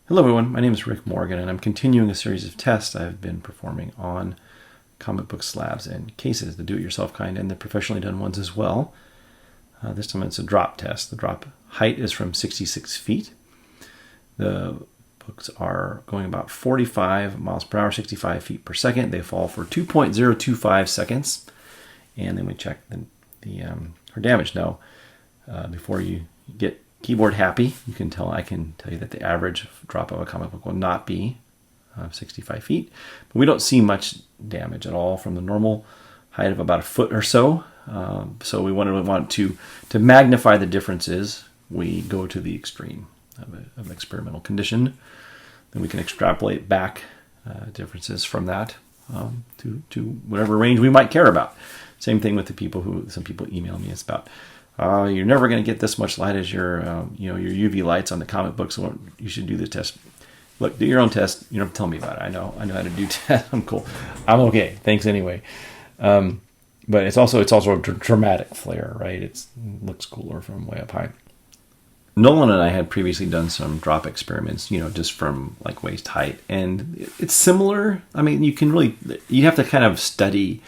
Hello everyone, my name is Rick Morgan and I'm continuing a series of tests I've been performing on comic book slabs and cases, the do-it-yourself kind and the professionally done ones as well. This time it's a drop test. The drop height is from 66 feet. The books are going about 45 miles per hour, 65 feet per second. They fall for 2.025 seconds. And then we check our damage. Now, before you get keyboard happy, I can tell you that the average drop of a comic book will not be 65 feet. But we don't see much damage at all from the normal height of about a foot or so. So we want to magnify the differences. We go to the extreme of an experimental condition. Then we can extrapolate back differences from that to whatever range we might care about. Same thing with some people email me. It's about, you're never going to get this much light as your UV lights on the comic book, so you should do the test. Look, do your own test. You don't have to tell me about it. I know how to do tests. I'm cool. I'm okay. Thanks anyway. But it's also a dramatic flare, right? It looks cooler from way up high. Nolan and I had previously done some drop experiments, just from like waist height, and it's similar. I mean, you have to kind of study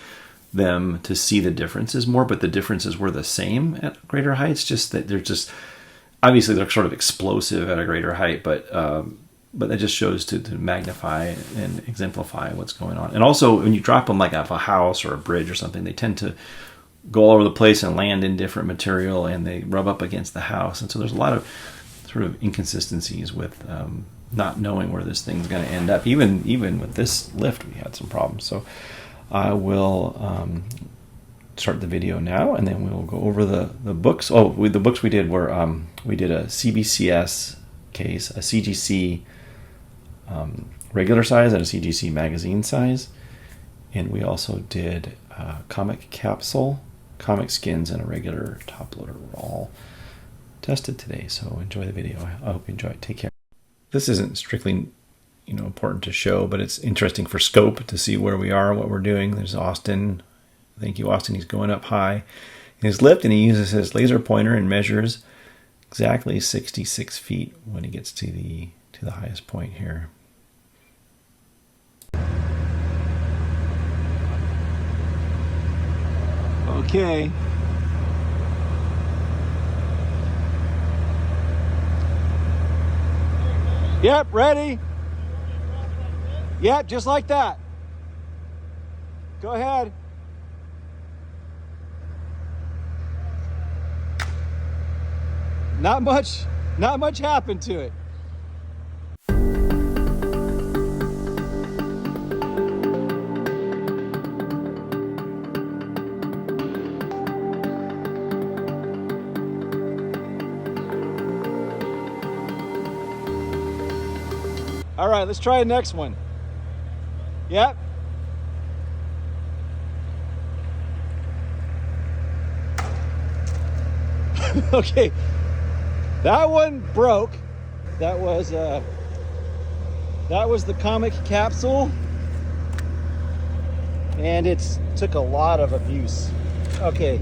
them to see the differences more, but the differences were the same at greater heights, just that obviously they're sort of explosive at a greater height, but that just shows to magnify and exemplify what's going on. And also when you drop them like off a house or a bridge or something, they tend to go all over the place and land in different material, and they rub up against the house, and so there's a lot of sort of inconsistencies with not knowing where this thing's going to end up. Even with this lift, we had some problems. So I will start the video now, and then we will go over the books. The books we did were, we did a CBCS case, a CGC regular size, and a CGC magazine size. And we also did comic capsule, comic skins, and a regular top loader were all tested today. So enjoy the video. I hope you enjoy it. Take care. This isn't strictly important to show, but it's interesting for scope to see where we are, what we're doing. There's Austin. Thank you, Austin. He's going up high in his lift, and he uses his laser pointer and measures exactly 66 feet when he gets to the highest point here. Okay. Yep, ready. Yep, just like that. Go ahead. Not much happened to it. All right, let's try the next one. Yep. Okay, that one broke. That was the comic capsule, and it took a lot of abuse. Okay.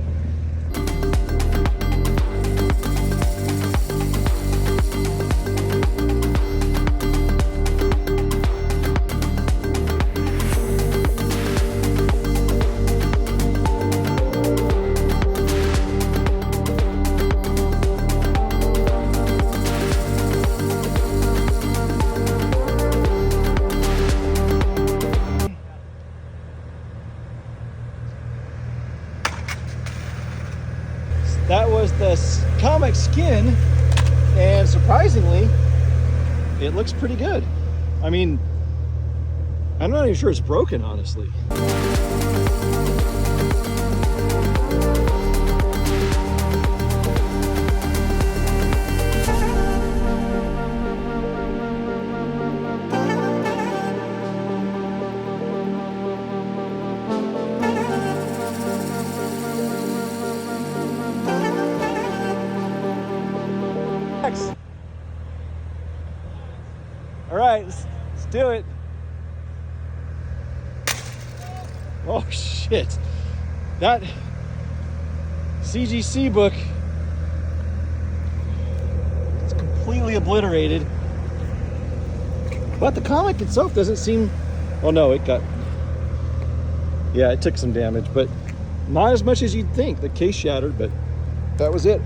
That was the comic skin, and surprisingly, it looks pretty good. I mean, I'm not even sure it's broken, honestly. All right, let's do it. Oh shit. That CGC book is completely obliterated. But the comic itself doesn't seem... Oh no, it got... Yeah, it took some damage, but not as much as you'd think. The case shattered, but that was it.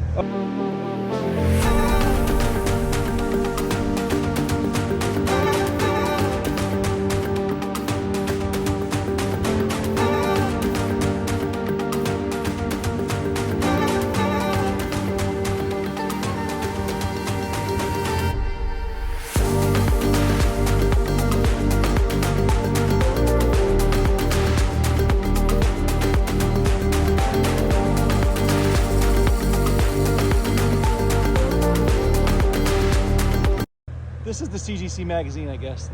This is the CGC magazine, I guess.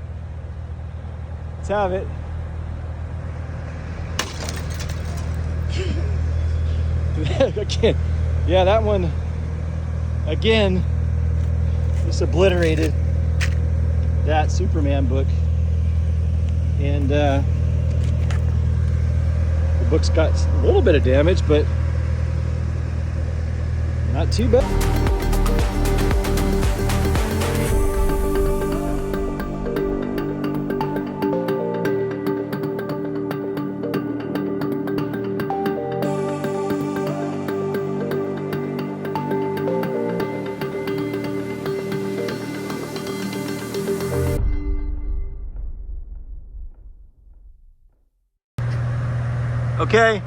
Let's have it. Again, yeah, that one, again, just obliterated that Superman book. And the book's got a little bit of damage, but not too bad. Okay.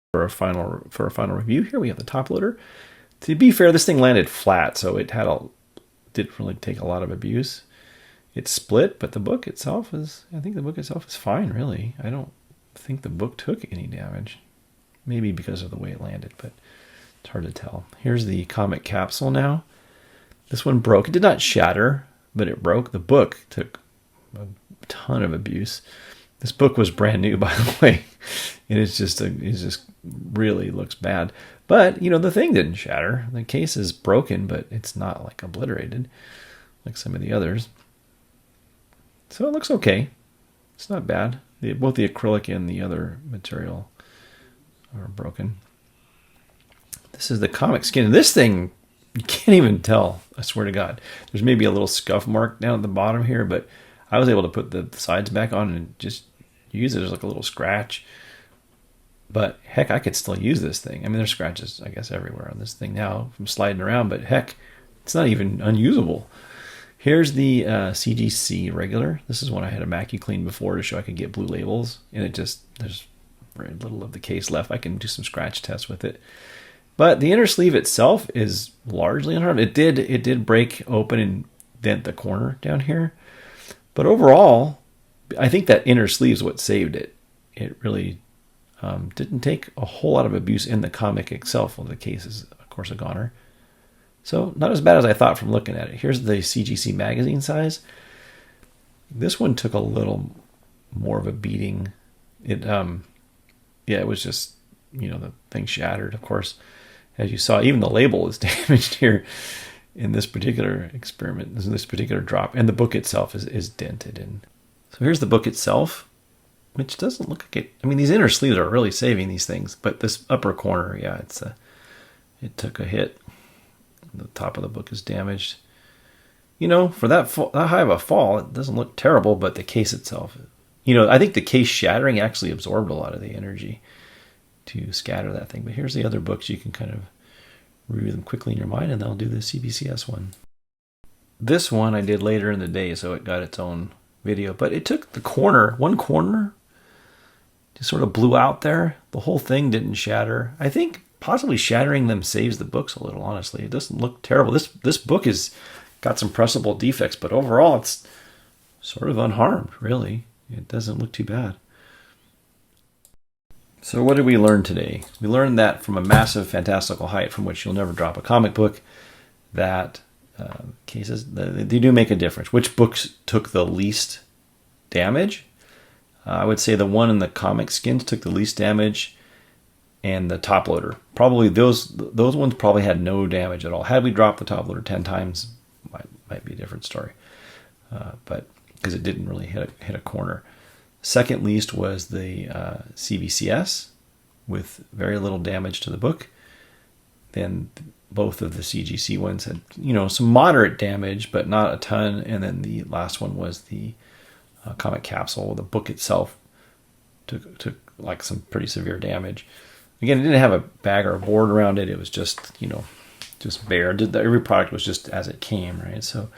For a final review here, we have the top loader. To be fair, this thing landed flat, so it didn't really take a lot of abuse. It split, but the book itself I think the book itself is fine, really. I don't think the book took any damage. Maybe because of the way it landed, but it's hard to tell. Here's the comic capsule now. This one broke. It did not shatter, but it broke. The book took a ton of abuse. This book was brand new, by the way. It just really looks bad. But, you know, the thing didn't shatter. The case is broken, but it's not like obliterated like some of the others. So it looks okay. It's not bad. Both the acrylic and the other material are broken. This is the comic skin. This thing, you can't even tell, I swear to God. There's maybe a little scuff mark down at the bottom here, but I was able to put the sides back on and just use it as like a little scratch. But heck, I could still use this thing. I mean, there's scratches, I guess, everywhere on this thing now from sliding around, but heck, it's not even unusable. Here's the CGC regular. This is one I had a Immaculate before to show I could get blue labels, and there's very little of the case left. I can do some scratch tests with it. But the inner sleeve itself is largely unharmed. It did break open and dent the corner down here. But overall, I think that inner sleeve is what saved it. It really didn't take a whole lot of abuse in the comic itself. Well, the case is, of course, a goner. So not as bad as I thought from looking at it. Here's the CGC magazine size. This one took a little more of a beating. It was just, you know, the thing shattered, of course. As you saw, even the label is damaged here in this particular experiment, in this particular drop. And the book itself is dented. And so here's the book itself, which doesn't look like it. I mean, these inner sleeves are really saving these things. But this upper corner, yeah, it took a hit. The top of the book is damaged. You know, for that high of a fall, it doesn't look terrible, but the case itself, you know, I think the case shattering actually absorbed a lot of the energy to scatter that thing. But here's the other books. You can kind of review them quickly in your mind, and then I'll do the CBCS one. This one I did later in the day, so it got its own video. But it took one corner, just sort of blew out there. The whole thing didn't shatter. I think possibly shattering them saves the books a little, honestly. It doesn't look terrible. This book has got some pressable defects, but overall it's sort of unharmed, really. It doesn't look too bad. So what did we learn today? We learned that from a massive fantastical height from which you'll never drop a comic book, that cases, they do make a difference. Which books took the least damage? I would say the one in the comic skins took the least damage, and the top loader. Probably those ones probably had no damage at all. Had we dropped the top loader 10 times, might be a different story. But because it didn't really hit a corner. Second least was the CBCS with very little damage to the book. Then both of the CGC ones had, some moderate damage, but not a ton. And then the last one was the comic capsule. The book itself took like some pretty severe damage. Again, it didn't have a bag or a board around it. It was just, just bare. Every product was just as it came, right? So,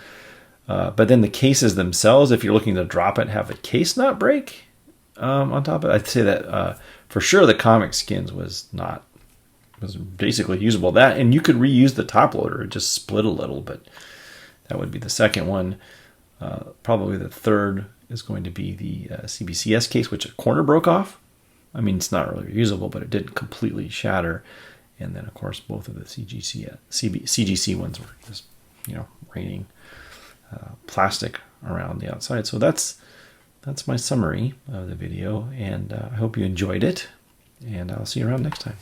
but then the cases themselves, if you're looking to drop it, have the case not break on top of it. I'd say that for sure the comic skins was basically usable. That, and you could reuse the top loader. It just split a little, but that would be the second one. Probably the third is going to be the CBCS case, which a corner broke off. I mean, it's not really reusable, but it did completely shatter. And then, of course, both of the CGC ones were just, raining plastic around the outside. So that's my summary of the video, and I hope you enjoyed it, and I'll see you around next time.